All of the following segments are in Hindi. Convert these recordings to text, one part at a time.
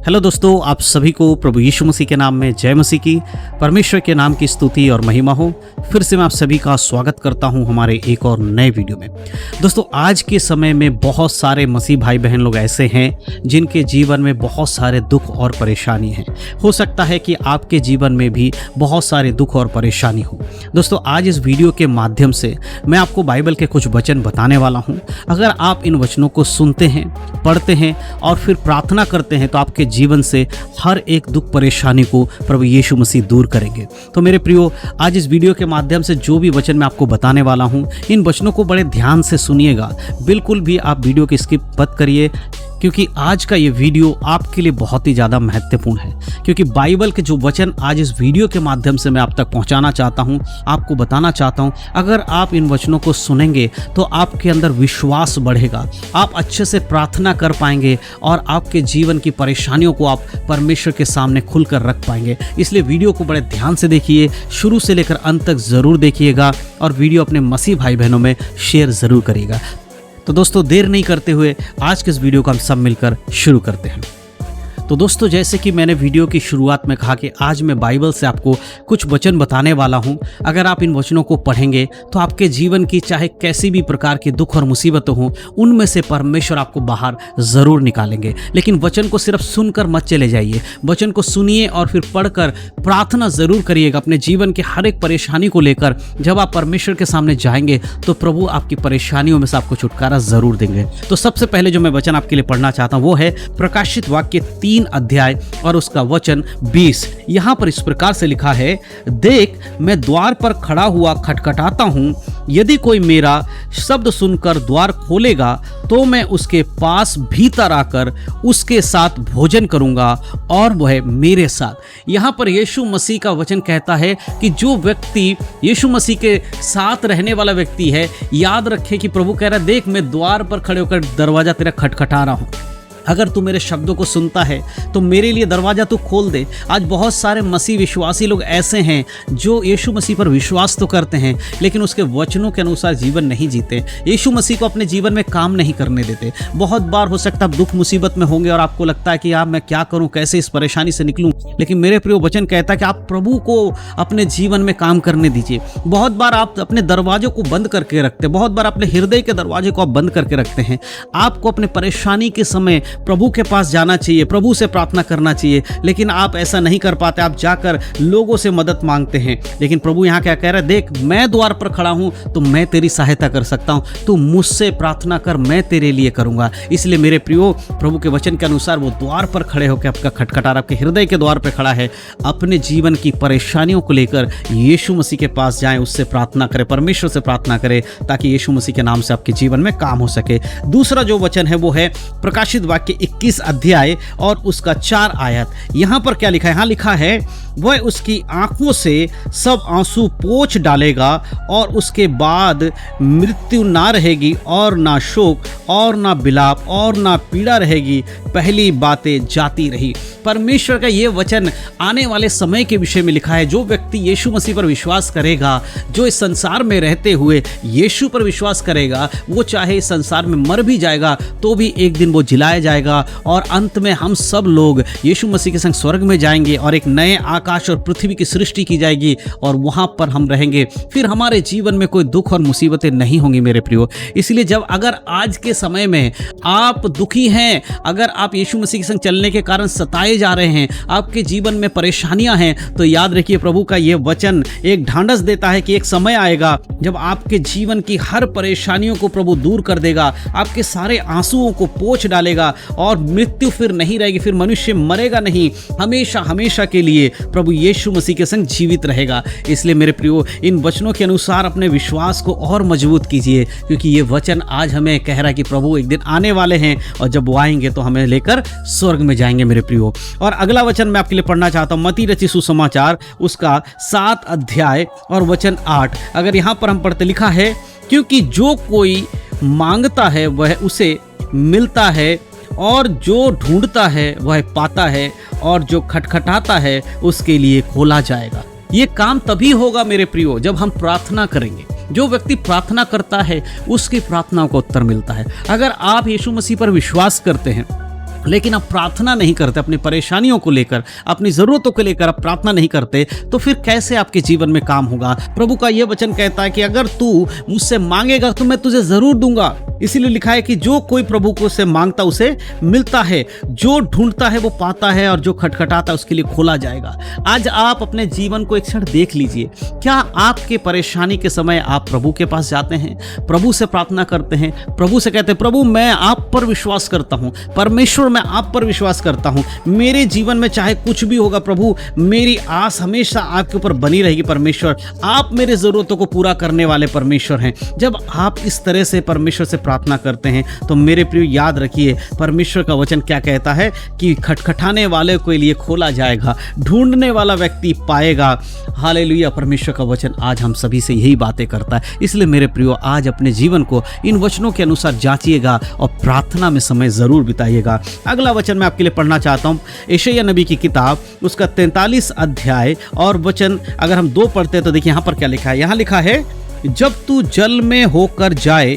हेलो दोस्तों, आप सभी को प्रभु यीशु मसीह के नाम में जय मसीह की। परमेश्वर के नाम की स्तुति और महिमा हो। फिर से मैं आप सभी का स्वागत करता हूं हमारे एक और नए वीडियो में। दोस्तों, आज के समय में बहुत सारे मसीह भाई बहन लोग ऐसे हैं जिनके जीवन में बहुत सारे दुख और परेशानी हैं। हो सकता है कि आपके जीवन में भी बहुत सारे दुख और परेशानी हो। दोस्तों, आज इस वीडियो के माध्यम से मैं आपको बाइबल के कुछ वचन बताने वाला हूँ। अगर आप इन वचनों को सुनते हैं, पढ़ते हैं और फिर प्रार्थना करते हैं तो आपके जीवन से हर एक दुख परेशानी को प्रभु यीशु मसीह दूर करेंगे। तो मेरे प्रियो, आज इस वीडियो के माध्यम से जो भी वचन मैं आपको बताने वाला हूं, इन वचनों को बड़े ध्यान से सुनिएगा। बिल्कुल भी आप वीडियो की स्किप मत करिए, क्योंकि आज का ये वीडियो आपके लिए बहुत ही ज़्यादा महत्वपूर्ण है। क्योंकि बाइबल के जो वचन आज इस वीडियो के माध्यम से मैं आप तक पहुंचाना चाहता हूं, आपको बताना चाहता हूं, अगर आप इन वचनों को सुनेंगे तो आपके अंदर विश्वास बढ़ेगा, आप अच्छे से प्रार्थना कर पाएंगे और आपके जीवन की परेशानियों को आप परमेश्वर के सामने खुलकर रख पाएंगे। इसलिए वीडियो को बड़े ध्यान से देखिए, शुरू से लेकर अंत तक ज़रूर देखिएगा और वीडियो अपने मसीह भाई बहनों में शेयर ज़रूर करिएगा। तो दोस्तों, देर नहीं करते हुए आज के इस वीडियो को हम सब मिलकर शुरू करते हैं। तो दोस्तों, जैसे कि मैंने वीडियो की शुरुआत में कहा कि आज मैं बाइबल से आपको कुछ वचन बताने वाला हूं। अगर आप इन वचनों को पढ़ेंगे तो आपके जीवन की चाहे कैसी भी प्रकार की दुख और मुसीबतें हों, उनमें से परमेश्वर आपको बाहर ज़रूर निकालेंगे। लेकिन वचन को सिर्फ सुनकर मत चले जाइए, वचन को सुनिए और फिर पढ़कर प्रार्थना ज़रूर करिएगा अपने जीवन के हर एक परेशानी को लेकर। जब आप परमेश्वर के सामने जाएंगे तो प्रभु आपकी परेशानियों में से आपको छुटकारा ज़रूर देंगे। तो सबसे पहले जो मैं वचन आपके लिए पढ़ना चाहता हूँ वो है प्रकाशित वाक्य 3 अध्याय और उसका वचन 20। यहां पर इस प्रकार से लिखा है, देख मैं द्वार पर खड़ा हुआ खटखटाता हूं, यदि कोई मेरा शब्द सुनकर द्वार खोलेगा तो मैं उसके पास भीतर आकर उसके साथ भोजन करूंगा और वह मेरे साथ। यहां पर यीशु मसीह का वचन कहता है कि जो व्यक्ति यीशु मसीह के साथ रहने वाला व्यक्ति है, याद रखे कि प्रभु कह रहा है, देख मैं द्वार पर खड़े होकर दरवाजा तेरा खटखटा रहा हूं। अगर तू मेरे शब्दों को सुनता है तो मेरे लिए दरवाज़ा तू खोल दे। आज बहुत सारे मसीह विश्वासी लोग ऐसे हैं जो यीशु मसीह पर विश्वास तो करते हैं लेकिन उसके वचनों के अनुसार जीवन नहीं जीते, यीशु मसीह को अपने जीवन में काम नहीं करने देते। बहुत बार हो सकता है दुख मुसीबत में होंगे और आपको लगता है कि यार मैं क्या करूं, कैसे इस परेशानी से निकलूं। लेकिन मेरे प्रिय वचन कहता है कि आप प्रभु को अपने जीवन में काम करने दीजिए। बहुत बार आप अपने दरवाजों को बंद करके रखते हैं, बहुत बार अपने हृदय के दरवाजे को आप बंद करके रखते हैं। आपको अपने परेशानी के समय प्रभु के पास जाना चाहिए, प्रभु से प्रार्थना करना चाहिए, लेकिन आप ऐसा नहीं कर पाते। आप जाकर लोगों से मदद मांगते हैं। लेकिन प्रभु यहाँ क्या कह रहा है, देख मैं द्वार पर खड़ा हूं तो मैं तेरी सहायता कर सकता हूं, तू मुझसे प्रार्थना कर, मैं तेरे लिए करूंगा। इसलिए मेरे प्रियो, प्रभु के वचन के अनुसार वो द्वार पर खड़े होकर आपका खटखटा, आपके हृदय के द्वार पर खड़ा है। अपने जीवन की परेशानियों को लेकर यीशु मसीह के पास जाएं, उससे प्रार्थना करें, परमेश्वर से प्रार्थना करें, ताकि यीशु मसीह के नाम से आपके जीवन में काम हो सके। दूसरा जो वचन है वो है प्रकाशित वाक्य 21 अध्याय और उसका 4 आयत। यहां पर क्या लिखा है? यहां लिखा है, वह उसकी आंखों से सब आंसू पोंछ डालेगा और उसके बाद मृत्यु ना रहेगी और ना शोक और ना विलाप और ना पीड़ा रहेगी, पहली बातें जाती रही। परमेश्वर का ये वचन आने वाले समय के विषय में लिखा है। जो व्यक्ति यीशु मसीह पर विश्वास करेगा, जो इस संसार में रहते हुए यीशु पर विश्वास करेगा, वो चाहे इस संसार में मर भी जाएगा तो भी एक दिन वो जिलाया जाएगा और अंत में हम सब लोग यीशु मसीह के संग स्वर्ग में जाएंगे और एक नए आकाश और पृथ्वी की सृष्टि की जाएगी और वहां पर हम रहेंगे। फिर हमारे जीवन में कोई दुख और मुसीबतें नहीं होंगी मेरे प्रियो। इसलिए जब अगर आज के समय में आप दुखी हैं, अगर आप यीशु मसीह के संग चलने के कारण सताए जा रहे हैं, आपके जीवन में परेशानियां हैं, तो याद रखिए प्रभु का यह वचन एक ढांढस देता है कि एक समय आएगा जब आपके जीवन की हर परेशानियों को प्रभु दूर कर देगा, आपके सारे आंसुओं को पोंछ डालेगा और मृत्यु फिर नहीं रहेगी। फिर मनुष्य मरेगा नहीं, हमेशा हमेशा के लिए प्रभु यीशु मसीह के संग जीवित रहेगा। इसलिए मेरे प्रियो, इन वचनों के अनुसार अपने विश्वास को और मजबूत कीजिए, क्योंकि ये वचन आज हमें कह रहा है कि प्रभु एक दिन आने वाले हैं और जब वो आएंगे तो हमें लेकर स्वर्ग में जाएंगे मेरे प्रियो। और अगला वचन मैं आपके लिए पढ़ना चाहता हूं, मत्ती रचित सुसमाचार उसका 7 अध्याय और वचन 8। अगर यहां पर हम पढ़ते, लिखा है, क्योंकि जो कोई मांगता है वह उसे मिलता है और जो ढूंढता है वह पाता है और जो खटखटाता है उसके लिए खोला जाएगा। ये काम तभी होगा मेरे प्रियो जब हम प्रार्थना करेंगे। जो व्यक्ति प्रार्थना करता है उसकी प्रार्थनाओं का उत्तर मिलता है। अगर आप यीशु मसीह पर विश्वास करते हैं, लेकिन आप प्रार्थना नहीं करते, अपनी परेशानियों को लेकर, अपनी ज़रूरतों को लेकर आप प्रार्थना नहीं करते, तो फिर कैसे आपके जीवन में काम होगा। प्रभु का यह वचन कहता है कि अगर तू मुझसे मांगेगा तो मैं तुझे ज़रूर दूंगा। इसीलिए लिखा है कि जो कोई प्रभु को से मांगता उसे मिलता है, जो ढूंढता है वो पाता है, और जो खटखटाता है उसके लिए खोला जाएगा। आज आप अपने जीवन को एक क्षण देख लीजिए। क्या आपके परेशानी के समय आप प्रभु के पास जाते हैं, प्रभु से प्रार्थना करते हैं, प्रभु से कहते हैं प्रभु मैं आप पर विश्वास करता हूँ, परमेश्वर मैं आप पर विश्वास करता हूँ, मेरे जीवन में चाहे कुछ भी होगा प्रभु मेरी आस हमेशा आपके ऊपर बनी रहेगी। परमेश्वर आप मेरे ज़रूरतों को पूरा करने वाले परमेश्वर हैं। जब आप इस तरह से परमेश्वर से प्रार्थना करते हैं तो मेरे प्रिय याद रखिए परमेश्वर का वचन क्या कहता है कि खटखटाने वाले के लिए खोला जाएगा, ढूंढने वाला व्यक्ति पाएगा। हालेलुया। परमेश्वर का वचन आज हम सभी से यही बातें करता है। इसलिए मेरे प्रियो आज अपने जीवन को इन वचनों के अनुसार जांचिएगा और प्रार्थना में समय जरूर बिताइएगा। अगला वचन मैं आपके लिए पढ़ना चाहता हूँ, यशायाह नबी की किताब उसका 43 अध्याय और वचन अगर हम 2 पढ़ते हैं तो देखिए यहाँ पर क्या लिखा है। यहाँ लिखा है जब तू जल में होकर जाए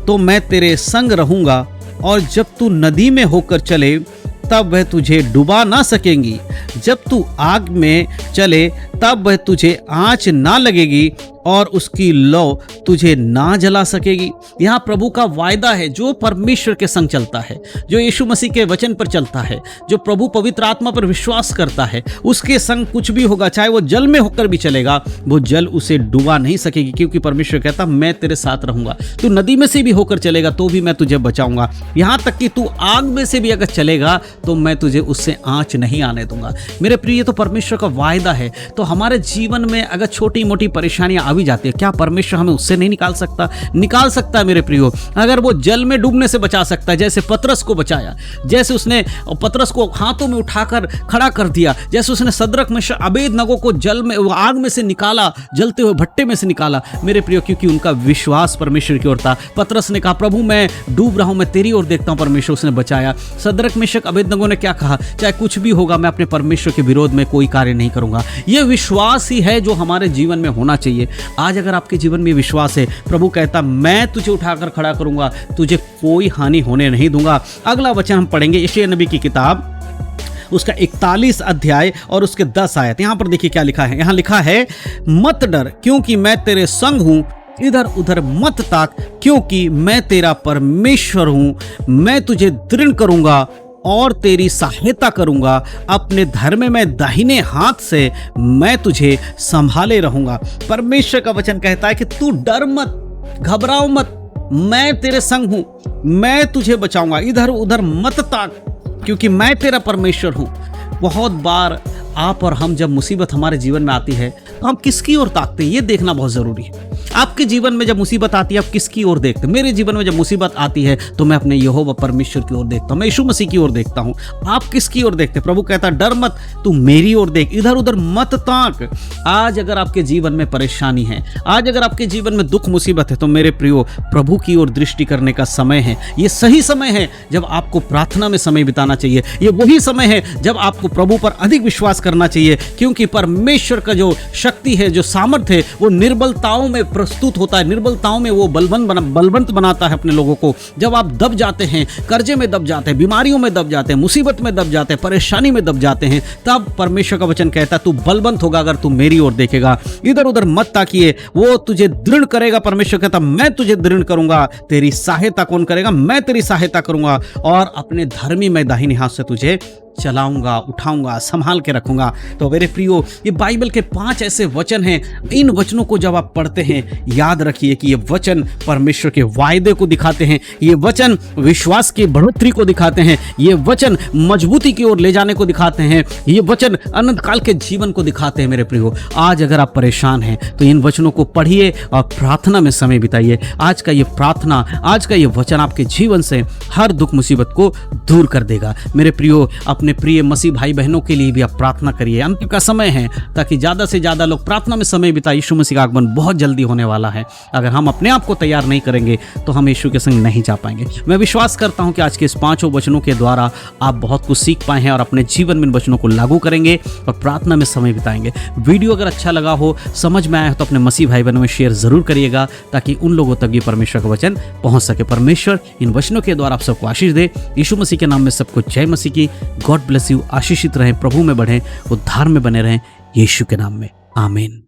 तो मैं तेरे संग रहूंगा, और जब तू नदी में होकर चले तब वह तुझे डुबा ना सकेंगी, जब तू आग में चले तब वह तुझे आँच ना लगेगी, और उसकी लौ तुझे ना जला सकेगी। यहाँ प्रभु का वायदा है, जो परमेश्वर के संग चलता है, जो यीशु मसीह के वचन पर चलता है, जो प्रभु पवित्र आत्मा पर विश्वास करता है, उसके संग कुछ भी होगा, चाहे वो जल में होकर भी चलेगा, वो जल उसे डुबा नहीं सकेगी, क्योंकि परमेश्वर कहता मैं तेरे साथ रहूंगा। तू नदी में से भी होकर चलेगा तो भी मैं तुझे बचाऊंगा, यहाँ तक कि तू आग में से भी अगर चलेगा तो मैं तुझे उससे आँच नहीं आने दूंगा। मेरे प्रिय ये तो परमेश्वर का वायदा है। तो हमारे जीवन में अगर छोटी मोटी परेशानियां आ भी जाती है, क्या परमेश्वर हमें उससे नहीं निकाल सकता? निकाल सकता है मेरे प्रियो। अगर वो जल में डूबने से बचा सकता है, जैसे पतरस को बचाया, जैसे उसने पतरस को हाथों में उठाकर खड़ा कर दिया, जैसे उसने सद्रक मेशक अबेदनगो को जल में आग में से निकाला, जलते हुए भट्टे में से निकाला मेरे प्रियो, क्योंकि उनका विश्वास परमेश्वर की ओर था। पतरस ने कहा प्रभु मैं डूब रहा हूं, मैं तेरी ओर देखता हूं, परमेश्वर उसने बचाया। सद्रक मेशक अबेदनगो ने क्या कहा, चाहे कुछ भी होगा मैं अपने परमेश्वर के विरोध में कोई कार्य नहीं करूंगा। यह विश्वास ही है जो हमारे जीवन में होना चाहिए। आज अगर आपके जीवन में विश्वास है, प्रभु कहता मैं तुझे उठाकर खड़ा करूंगा, तुझे कोई हानि होने नहीं दूंगा। अगला वचन हम पढ़ेंगे यशायाह नबी की किताब उसका 41 अध्याय और उसके 10 आयत। यहां पर देखिए क्या लिखा है। यहां लिखा है मत डर क्योंकि मैं तेरे संग हूं, इधर उधर मत ताक क्योंकि मैं तेरा परमेश्वर हूं। मैं तुझे दृढ़ करूंगा और तेरी सहायता करूंगा, अपने धर्म में दाहिने हाथ से मैं तुझे संभाले रहूंगा। परमेश्वर का वचन कहता है कि तू डर मत, घबराओ मत, मैं तेरे संग हूं, मैं तुझे बचाऊंगा, इधर उधर मत ताक क्योंकि मैं तेरा परमेश्वर हूं। बहुत बार आप और हम जब मुसीबत हमारे जीवन में आती है तो हम किसकी ओर ताकते हैं, ये देखना बहुत जरूरी है। आपके जीवन में जब मुसीबत आती है आप किसकी ओर देखते हैं? मेरे जीवन में जब मुसीबत आती है तो मैं अपने यहोवा परमेश्वर की ओर देखता हूं, मैं यीशु मसीह की ओर देखता हूं। आप किसकी ओर देखते हैं? प्रभु कहता है डर मत, तू मेरी ओर देख, इधर उधर मत ताक। आज अगर आपके जीवन में परेशानी है, आज अगर आपके जीवन में दुख मुसीबत है, तो मेरे प्रियो प्रभु की ओर दृष्टि करने का समय है। ये सही समय है जब आपको प्रार्थना में समय बिताना चाहिए। ये वही समय है जब आपको प्रभु पर अधिक विश्वास करना चाहिए, क्योंकि परमेश्वर का जो शक्ति है, जो सामर्थ्य है, वो निर्बलताओं में प्रस्तुत होता है। निर्बलताओं में वो बलवंत बनाता है अपने लोगों को। जब आप दब जाते हैं, कर्जे में दब जाते हैं, बीमारियों में दब जाते हैं, मुसीबत में दब जाते हैं, परेशानी में दब जाते हैं, तब परमेश्वर का वचन कहता है तू बलवंत होगा अगर तू मेरी ओर देखेगा। इधर उधर मत ताकिए, वो तुझे दृढ़ करेगा। परमेश्वर कहता मैं तुझे दृढ़ करूंगा। तेरी सहायता कौन करेगा? मैं तेरी सहायता करूंगा, और अपने धर्मी मैं दाहिने हाथ से तुझे चलाऊंगा, उठाऊंगा, संभाल के रखूंगा। तो मेरे प्रियो, ये बाइबल के 5 ऐसे वचन हैं। इन वचनों को जब आप पढ़ते हैं, याद रखिए कि ये वचन परमेश्वर के वायदे को दिखाते हैं, ये वचन विश्वास की बढ़ोतरी को दिखाते हैं, ये वचन मजबूती की ओर ले जाने को दिखाते हैं, ये वचन अनंत काल के जीवन को दिखाते हैं। मेरे प्रियो, आज अगर आप परेशान हैं तो इन वचनों को पढ़िए और प्रार्थना में समय बिताइए। आज का ये प्रार्थना, आज का ये वचन आपके जीवन से हर दुख मुसीबत को दूर कर देगा। मेरे प्रियो, अपने प्रिय मसीह भाई बहनों के लिए भी आप प्रार्थना करिए। अंत का समय है, ताकि ज़्यादा से ज़्यादा लोग प्रार्थना में समय बिताएं। यीशु मसीह का आगमन बहुत जल्दी होने वाला है। अगर हम अपने आप को तैयार नहीं करेंगे तो हम यीशु के संग नहीं जा पाएंगे। मैं विश्वास करता हूं कि आज के इस 5 वचनों के द्वारा आप बहुत कुछ सीख पाए हैं और अपने जीवन में इन वचनों को लागू करेंगे और प्रार्थना में समय बिताएंगे। वीडियो अगर अच्छा लगा हो, समझ में आया हो, तो अपने मसीह भाई बहनों में शेयर जरूर करिएगा, ताकि उन लोगों तक ये परमेश्वर का वचन पहुंच सके। परमेश्वर इन वचनों के द्वारा आप सबको आशीष दे। यीशु मसीह के नाम में सबको जय मसीह की। God bless you. आशीषित रहें, प्रभु में बढ़ें, उद्धार में बने रहें, यीशु के नाम में आमीन।